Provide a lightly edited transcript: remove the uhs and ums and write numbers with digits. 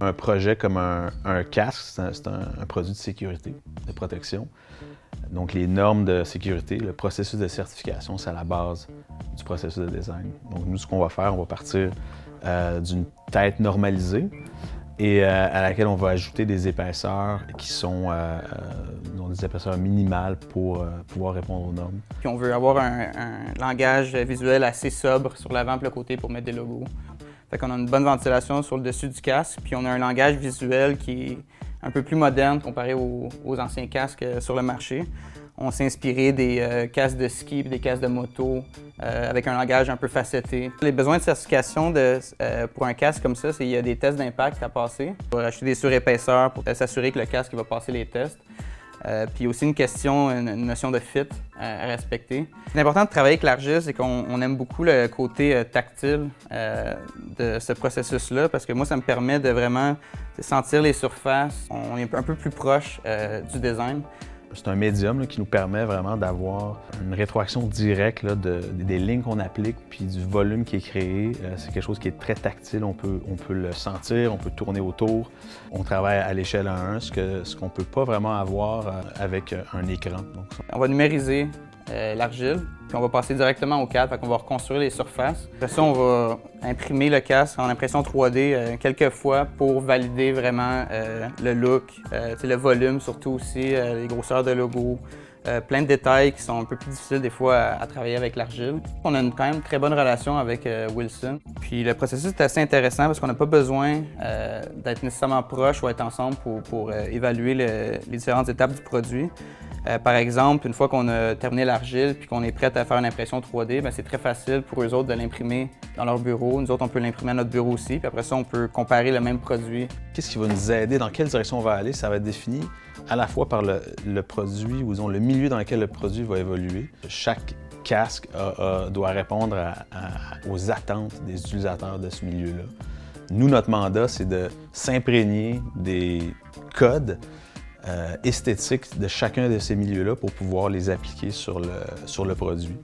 Un projet comme un casque, c'est un produit de sécurité, de protection. Donc, les normes de sécurité, le processus de certification, c'est à la base du processus de design. Donc, nous, ce qu'on va faire, on va partir d'une tête normalisée et à laquelle on va ajouter des épaisseurs qui sont des épaisseurs minimales pour pouvoir répondre aux normes. Puis on veut avoir un langage visuel assez sobre sur l'avant et le côté pour mettre des logos. Fait qu'on a une bonne ventilation sur le dessus du casque, puis on a un langage visuel qui est un peu plus moderne comparé aux anciens casques sur le marché. On s'est inspiré des casques de ski et des casques de moto avec un langage un peu facetté. Les besoins de certification pour un casque comme ça, c'est qu'il y a des tests d'impact à passer. On va acheter des surépaisseurs pour s'assurer que le casque va passer les tests. Puis aussi une notion de fit à respecter. C'est important de travailler avec l'argile, c'est qu'on aime beaucoup le côté tactile de ce processus-là, parce que moi, ça me permet de vraiment sentir les surfaces. On est un peu plus proche du design. C'est un médium là, qui nous permet vraiment d'avoir une rétroaction directe là, des lignes qu'on applique puis du volume qui est créé. C'est quelque chose qui est très tactile, on peut le sentir, on peut tourner autour. On travaille à l'échelle 1, ce qu'on ne peut pas vraiment avoir avec un écran. Donc, on va numériser l'argile, puis on va passer directement au CAD, fait qu'on va reconstruire les surfaces. Après ça, on va imprimer le casque en impression 3D quelques fois pour valider vraiment le look, le volume surtout aussi, les grosseurs de logo, plein de détails qui sont un peu plus difficiles des fois à travailler avec l'argile. On a quand même très bonne relation avec Wilson. Puis le processus est assez intéressant parce qu'on n'a pas besoin d'être nécessairement proche ou être ensemble pour évaluer les différentes étapes du produit. Par exemple, une fois qu'on a terminé l'argile puis qu'on est prêt à faire une impression 3D, c'est très facile pour eux autres de l'imprimer dans leur bureau. Nous autres, on peut l'imprimer à notre bureau aussi, puis après ça, on peut comparer le même produit. Qu'est-ce qui va nous aider? Dans quelle direction on va aller? Ça va être défini à la fois par le produit, ou disons le milieu dans lequel le produit va évoluer. Chaque casque doit répondre aux attentes des utilisateurs de ce milieu-là. Nous, notre mandat, c'est de s'imprégner des codes esthétiques de chacun de ces milieux-là pour pouvoir les appliquer sur le produit.